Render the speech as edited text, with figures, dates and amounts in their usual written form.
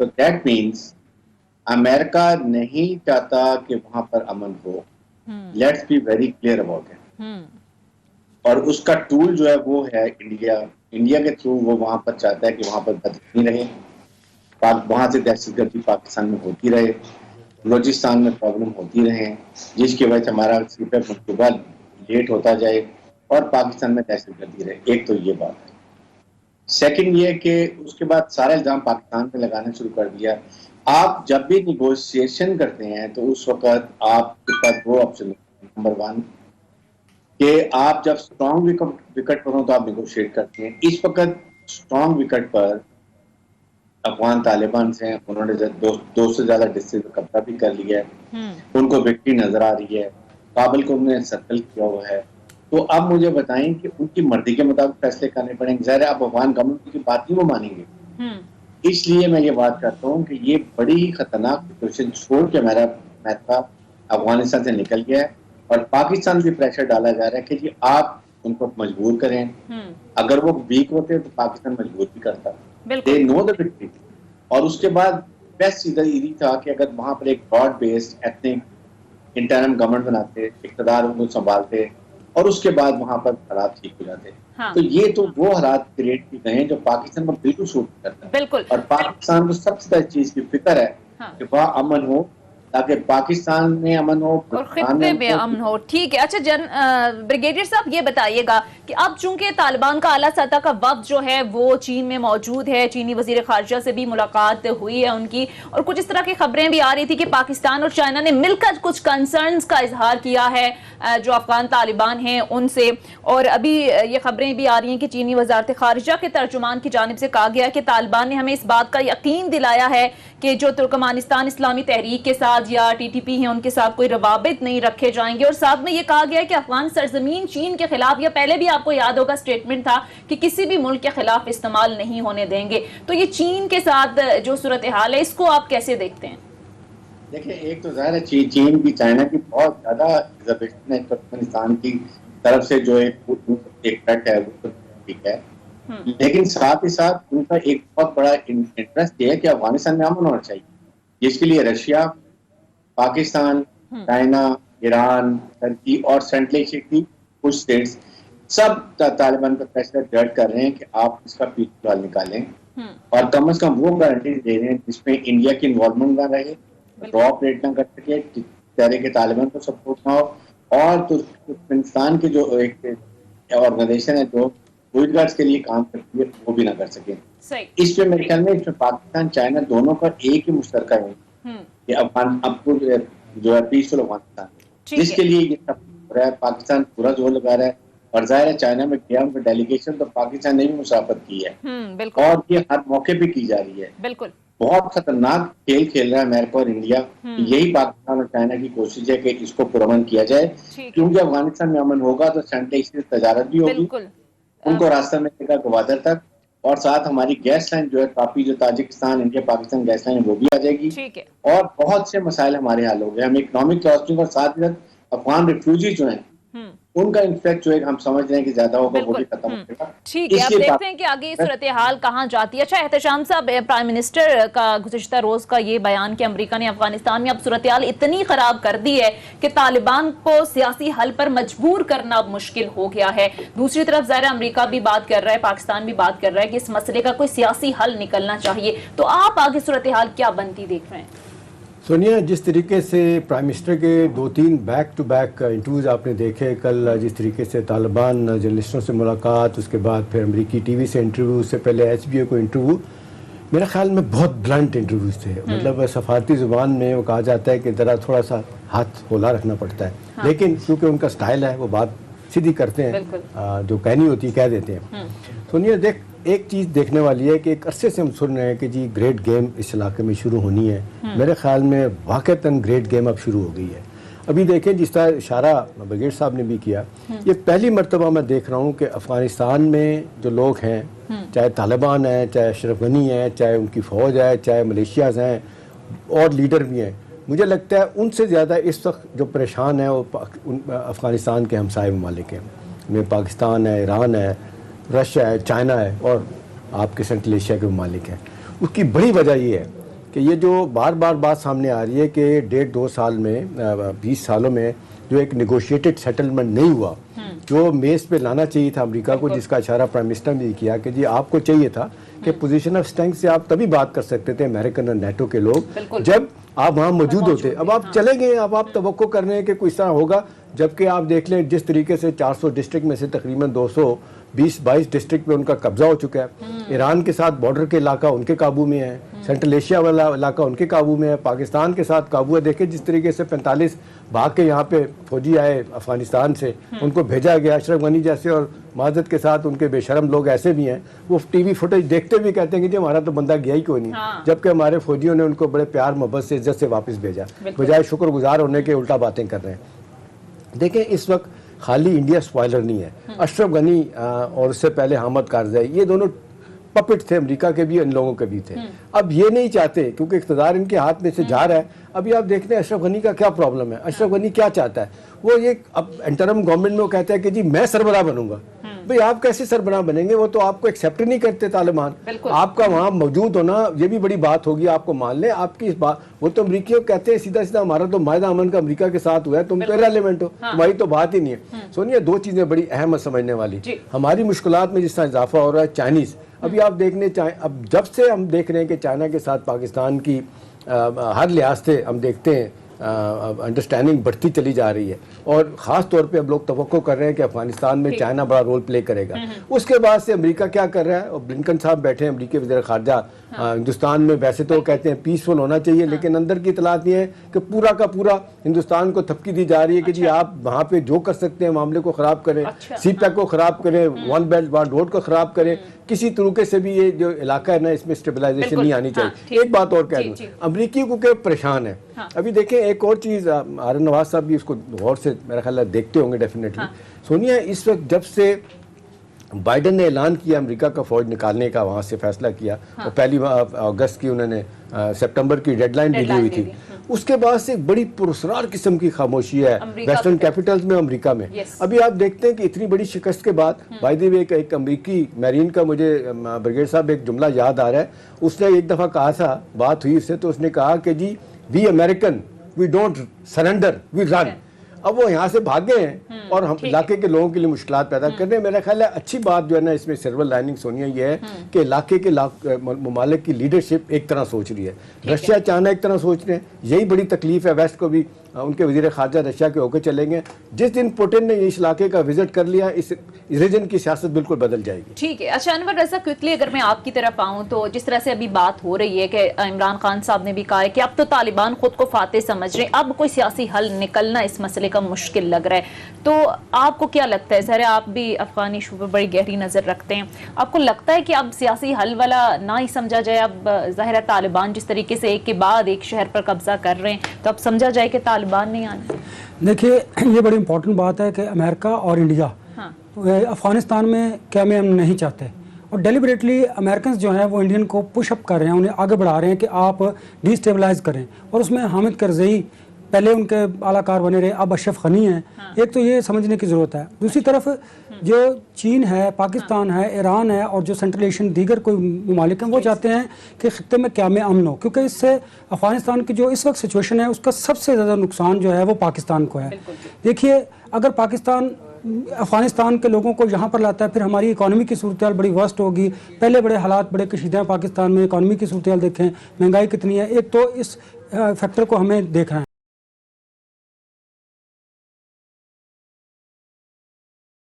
تو that means امریکہ نہیں چاہتا کہ وہاں پر امن ہو. Let's be very clear about it. اور اس کا ٹول جو ہے وہ ہے انڈیا کے تھرو وہ وہاں پر چاہتا ہے کہ وہاں پر بدامنی رہے, وہاں سے دہشت گردی پاکستان میں ہوتی رہے, بلوچستان میں پرابلم ہوتی رہے, جس کی وجہ سے ہمارا منصوبہ لیٹ ہوتا جائے اور پاکستان میں دہشت گردی رہے. ایک تو یہ بات ہے. سیکنڈ یہ کہ اس کے بعد سارا الزام پاکستان پہ لگانا شروع کر دیا. آپ جب بھی نیگوشیشن کرتے ہیں تو اس وقت آپ کے پاس دو آپشن ہوتے ہیں. نمبر ون کہ آپ جب اسٹرانگ وکٹ پر ہوں تو آپ نیگوشیٹ کرتے ہیں. اس وقت اسٹرانگ وکٹ پر افغان طالبان سے انہوں نے دو سے زیادہ ڈسٹرکٹ قبضہ بھی کر لیا ہے. ان کو وکٹری نظر آ رہی ہے. کابل کو انہوں نے سرکل کیا ہوا ہے. تو اب مجھے بتائیں کہ ان کی مرضی کے مطابق فیصلے کرنے پڑیں گے. ظاہر ہے اب افغان گورنمنٹ کی بات نہیں وہ مانیں گے. اس لیے میں یہ بات کرتا ہوں کہ یہ بڑی ہی خطرناک سچویشن چھوڑ کے میرا افغانستان سے نکل گیا ہے اور پاکستان بھی پریشر ڈالا جا رہا ہے کہ جی آپ ان کو مجبور کریں. اگر وہ ویک ہوتے تو پاکستان مجبور بھی کرتا. دے نو دا وکٹری. اور اس کے بعد بیسٹ یہی تھا کہ اگر وہاں پر ایک broad based ethnic internal government بناتے, اقتدار ان کو سنبھالتے اور اس کے بعد وہاں پر حالات ٹھیک ہو جاتے. تو یہ تو وہ حالات کریٹ کیے گئے ہیں جو پاکستان کو بالکل سوٹ کرتا ہے. اور پاکستان کو سب سے بڑی چیز کی فکر ہے کہ وہاں امن ہو تاکہ پاکستان میں امن ہو اور خطے میں امن ہو. ٹھیک ہے. اچھا بریگیڈیئر صاحب یہ بتائیے گا کہ اب چونکہ طالبان کا اعلیٰ سطح کا وفد جو ہے وہ چین میں موجود ہے, چینی وزیر خارجہ سے بھی ملاقات ہوئی ہے ان کی, اور کچھ اس طرح کی خبریں بھی آ رہی تھی کہ پاکستان اور چائنا نے مل کر کچھ کنسرنز کا اظہار کیا ہے جو افغان طالبان ہیں ان سے. اور ابھی یہ خبریں بھی آ رہی ہیں کہ چینی وزارت خارجہ کے ترجمان کی جانب سے کہا گیا کہ طالبان نے ہمیں اس بات کا یقین دلایا ہے کہ جو ترکمانستان اسلامی تحریک کے ساتھ یا ٹی ٹی پی ہیں ان کے ساتھ کوئی روابط نہیں رکھے جائیں گے. اور ساتھ میں یہ کہا گیا ہے کہ افغان سرزمین چین کے خلاف, یا پہلے بھی آپ کو یاد ہوگا اسٹیٹمنٹ تھا کہ کسی بھی ملک کے خلاف استعمال نہیں ہونے دیں گے. تو یہ چین کے ساتھ جو صورتحال ہے اس کو آپ کیسے دیکھتے ہیں؟ دیکھیں ایک تو ظاہر ہے چین کی چائنا کی بہت زیادہ ایگزربیشن ہے ترکمانستان کی طرف سے جو ایک تھریٹ ہے وہ ٹھیک ہے, لیکن ساتھ ہی ساتھ ان کا ایک بہت بڑا انٹرسٹ یہ ہے کہ افغانستان میں امن ہونا چاہیے, جس کے لیے رشیا, پاکستان, چائنا, ایران, ترکی اور سینٹرل ایشیا کی کچھ اسٹیٹس سب طالبان کا فیصلہ ڈرٹ کر رہے ہیں کہ آپ اس کا پیچھے حل نکالیں اور کم از کم وہ گارنٹی دے رہے ہیں جس میں انڈیا کی انوالومنٹ نہ رہے, ڈراپ ریٹ نہ کر سکے, تحریک طالبان کو سپورٹ نہ ہو, اور ترکمانستان کی جو ایک آرگنائزیشن ہے جو روزگار کے لیے کام کرتی ہے وہ بھی نہ کر سکے. اس پہ میرے خیال میں اس میں پاکستان چائنا دونوں کا ایک ہی مشترکہ ہے کہ اب جو ہے پیسفل افغانستان, جس کے لیے یہ سب ہو رہا ہے. پاکستان پورا زور لگا رہا ہے اور ظاہر ہے چائنا میں گیا ان کا ڈیلیگیشن تو پاکستان نے بھی مسافت کی ہے اور یہ ہر موقع پہ کی جا رہی ہے. بہت خطرناک کھیل کھیل رہا ہے امریکہ اور انڈیا. یہی پاکستان اور چائنا کی کوشش ہے کہ اس کو پرامن کیا جائے, کیونکہ افغانستان میں امن ہوگا تو سینٹرل ایشیا سے تجارت بھی ہوگی, ان کو راستہ ملے گا گوادر تک, اور ساتھ ہماری گیس لائن جو ہے کافی جو Tajikistan India Pakistan gas line وہ بھی آ جائے گی, اور بہت سے مسائل ہمارے حل ہو گئے. ہم اکنامک کلاسٹرنگ اور ساتھ میں افغان ریفیوجی جو ہیں ان کا انفیکٹ جو ہے ہم سمجھ رہے ہیں کہ زیادہ ہوگا وہ بھی ختم ہو جائے گا. ٹھیک ہے, آپ دیکھتے ہیں کہ آگے یہ صورتحال کہاں جاتی ہے. اچھا احتشام صاحب, پرائم منسٹر کا گزشتہ روز کا یہ بیان کہ امریکہ نے افغانستان میں اب صورتحال اتنی خراب کر دی ہے کہ طالبان کو سیاسی حل پر مجبور کرنا اب مشکل ہو گیا ہے. دوسری طرف ظاہر امریکہ بھی بات کر رہا ہے, پاکستان بھی بات کر رہا ہے کہ اس مسئلے کا کوئی سیاسی حل نکلنا چاہیے. تو آپ آگے صورتحال کیا بنتی دیکھ رہے ہیں؟ سونیا, جس طریقے سے پرائم منسٹر کے 2-3 بیک ٹو بیک انٹرویوز آپ نے دیکھے کل, جس طریقے سے طالبان جرنلسٹوں سے ملاقات, اس کے بعد پھر امریکی ٹی وی سے انٹرویو, اس سے پہلے ایچ بی او کو انٹرویو, میرے خیال میں بہت بلنٹ انٹرویوز تھے. مطلب سفارتی زبان میں وہ کہا جاتا ہے کہ ذرا تھوڑا سا ہاتھ کھولا رکھنا پڑتا ہے, لیکن کیونکہ ان کا سٹائل ہے وہ بات سیدھی کرتے ہیں, جو کہنی ہوتی ہے کہہ دیتے ہیں. سونیا دیکھ, ایک چیز دیکھنے والی ہے کہ ایک عرصے سے ہم سن رہے ہیں کہ جی گریٹ گیم اس علاقے میں شروع ہونی ہے. میرے خیال میں واقعتاً گریٹ گیم اب شروع ہو گئی ہے. ابھی دیکھیں جس طرح اشارہ بریگیڈ صاحب نے بھی کیا, یہ پہلی مرتبہ میں دیکھ رہا ہوں کہ افغانستان میں جو لوگ ہیں, چاہے طالبان ہیں, چاہے اشرف غنی ہیں, چاہے ان کی فوج ہے, چاہے ملیشیاز ہیں اور لیڈر بھی ہیں, مجھے لگتا ہے ان سے زیادہ اس وقت جو پریشان ہیں وہ افغانستان کے ہمسائے ممالک ہیں. میں پاکستان ہے, ایران ہے, رشیا ہے, چائنا ہے اور آپ کے سینٹرل ایشیا کے ممالک ہیں. اس کی بڑی وجہ یہ ہے کہ یہ جو بار بار بات سامنے آ رہی ہے کہ 1.5-2 سال میں 20 سالوں میں جو ایک نیگوشیٹڈ سیٹلمنٹ نہیں ہوا جو میز پہ لانا چاہیے تھا امریکہ کو، جس کا اشارہ پرائم منسٹر نے کیا کہ جی آپ کو چاہیے تھا کہ پوزیشن آف اسٹرینتھ سے آپ تبھی بات کر سکتے تھے امریکن اور نیٹو کے لوگ جب آپ وہاں موجود ہوتے. اب آپ چلے گئے، اب آپ توقع کر رہے ہیں کہ کوئی اس طرح ہوگا، جبکہ آپ دیکھ لیں جس طریقے سے 400 ڈسٹرکٹ میں سے تقریباً 220-22 ڈسٹرکٹ پہ ان کا قبضہ ہو چکا ہے. ایران کے ساتھ بارڈر کے علاقہ ان کے قابو میں ہے، سینٹرل ایشیا والا علاقہ ان کے قابو میں ہے، پاکستان کے ساتھ قابو ہے. دیکھیں جس طریقے سے 45 بھاگ کے یہاں پہ فوجی آئے افغانستان سے، ان کو بھیجا گیا. اشرف غنی جیسے اور معذرت کے ساتھ ان کے بے شرم لوگ ایسے بھی ہیں، وہ ٹی وی فوٹیج دیکھتے بھی کہتے ہیں کہ جی ہمارا تو بندہ گیا ہی کوئی نہیں، جبکہ ہمارے فوجیوں نے ان کو بڑے پیار محبت سے عزت سے واپس بھیجا، بجائے شکر گزار ہونے کے الٹا باتیں کر رہے ہیں. دیکھیں اس وقت خالی انڈیا سپوائلر نہیں ہے، اشرف غنی اور اس سے پہلے حامد کارزائی یہ دونوں پپٹ تھے امریکہ کے بھی، ان لوگوں کے بھی تھے. اب یہ نہیں چاہتے کیونکہ اقتدار ان کے ہاتھ میں سے جا رہا ہے. ابھی آپ دیکھتے ہیں اشرف غنی کا کیا پرابلم ہے. اشرف غنی کیا چاہتا ہے؟ وہ یہ اب انٹرم گورنمنٹ میں وہ کہتا ہے کہ جی میں سربراہ بنوں گا. بھئی آپ کیسے سربراہ بنیں گے؟ وہ تو آپ کو ایکسیپٹ نہیں کرتے طالبان. آپ کا وہاں موجود ہونا یہ بھی بڑی بات ہوگی، آپ کو مان لیں. آپ کی اس بات، وہ تو امریکیوں کہتے ہیں سیدھا سیدھا ہمارا تو معاہدہ امن کا امریکہ کے ساتھ ہوا ہے، تم تو ریلیونٹ ہو، تمہاری تو بات ہی نہیں ہے. سونیا دو چیزیں بڑی اہم سمجھنے والی. ہماری مشکلات میں جس طرح اضافہ ہو رہا ہے چائنیز. ابھی آپ دیکھنے اب جب سے ہم دیکھ رہے ہیں کہ چائنا کے ساتھ پاکستان کی ہر لحاظ سے ہم دیکھتے ہیں انڈرسٹینڈنگ بڑھتی چلی جا رہی ہے، اور خاص طور پہ اب لوگ توقع کر رہے ہیں کہ افغانستان میں چائنا بڑا رول پلے کرے گا. اس کے بعد سے امریکہ کیا کر رہا ہے، اور بلنکن صاحب بیٹھے ہیں امریکی وزیر خارجہ ہندوستان میں. ویسے تو وہ کہتے ہیں پیسفل ہونا چاہیے، لیکن اندر کی اطلاعات یہ ہے کہ پورا کا پورا ہندوستان کو تھپکی دی جا رہی ہے کہ جی آپ وہاں پہ جو کر سکتے ہیں معاملے کو خراب کریں، سی پیک کو خراب کریں، ون بیلٹ ون روڈ کو خراب کریں، کسی طریقے سے بھی یہ جو علاقہ ہے نا اس میں اسٹیبلائزیشن نہیں آنی چاہیے. ایک بات اور کہہ دوں، امریکی کو کہ پریشان ہے. ابھی دیکھیں ایک اور چیز، ہارون نواز صاحب بھی اس کو غور سے میرا خیال ہے دیکھتے ہوں گے ڈیفینیٹلی. سونیا اس وقت جب سے بائیڈن نے اعلان کیا امریکہ کا فوج نکالنے کا، وہاں سے فیصلہ کیا، اور 1 اگست کی انہوں نے سپٹمبر کی ڈیڈ لائن دی ہوئی تھی، اس کے بعد سے ایک بڑی پراسرار قسم کی خاموشی ہے ویسٹرن کیپٹلز میں امریکہ میں. ابھی آپ دیکھتے ہیں کہ اتنی بڑی شکست کے بعد بائی دی وے ایک امریکی میرین کا مجھے بریگیڈ صاحب ایک جملہ یاد آ رہا ہے. اس نے ایک دفعہ کہا تھا، بات ہوئی اس سے، تو اس نے کہا کہ جی وی امریکن وی ڈونٹ سرنڈر وی رن. اب وہ یہاں سے بھاگے ہیں اور ہم علاقے کے لوگوں کے لیے مشکلات پیدا کر رہے ہیں. میرا خیال ہے اچھی بات جو ہے نا اس میں سلور لائننگ سونیا یہ ہے کہ علاقے کے ممالک کی لیڈرشپ ایک طرح سوچ رہی ہے، رشیا چائنا ایک طرح سوچ رہے ہیں. یہی بڑی تکلیف ہے ویسٹ کو بھی. ان کے وزیر خارجہ رشیا کے ہو کے چلیں گے. جس دن پوٹن نے اس علاقے کا وزٹ کر لیا اس ریجن کی سیاست بالکل بدل جائے گی. ٹھیک ہے. اچھا انور رضا، کوئکلی اگر میں آپ کی طرف آؤں تو جس طرح سے ابھی بات ہو رہی ہے کہ عمران خان صاحب نے بھی کہا ہے کہ اب تو طالبان خود کو فاتح سمجھ رہے ہیں، اب کوئی سیاسی حل نکلنا اس مسئلے کا مشکل لگ رہا ہے. تو آپ کو کیا لگتا ہے؟ ظاہر آپ بھی افغانی ایشو پہ بڑی گہری نظر رکھتے ہیں، آپ کو لگتا ہے کہ اب سیاسی حل والا نہ ہی سمجھا جائے؟ اب ظاہر ہے طالبان جس طریقے سے ایک کے بعد ایک شہر پر قبضہ کر رہے ہیں، تو اب سمجھا جائے کہ طالبان نہیں آنے؟ دیکھیے یہ بڑی امپورٹنٹ بات ہے کہ امریکہ اور انڈیا افغانستان میں کیا میں ہم نہیں چاہتے، اور ڈیلیبریٹلی امریکنز جو ہیں وہ انڈین کو پش اپ کر رہے ہیں، انہیں آگے بڑھا رہے ہیں کہ آپ ڈی اسٹیبلائز کریں. اور اس میں حامد کرزئی پہلے ان کے اعلیٰ کار بنے رہے، اب اشرف غنی ہیں. ایک تو یہ سمجھنے کی ضرورت ہے. دوسری طرف جو چین ہے، پاکستان ہے، ایران ہے، اور جو سینٹرل ایشین دیگر کوئی ممالک ہیں، وہ چاہتے ہیں کہ خطے میں قیام امن ہو، کیونکہ اس سے افغانستان کی جو اس وقت سچویشن ہے اس کا سب سے زیادہ نقصان جو ہے وہ پاکستان کو ہے. دیکھیے اگر پاکستان افغانستان کے لوگوں کو یہاں پر لاتا ہے، پھر ہماری اکانومی کی صورتحال بڑی ورسٹ ہوگی. پہلے بڑے حالات بڑے کشیدہ ہیں پاکستان میں، اکانومی کی صورتحال دیکھیں، مہنگائی کتنی ہے. ایک تو اس فیکٹر کو ہمیں دیکھنا ہے.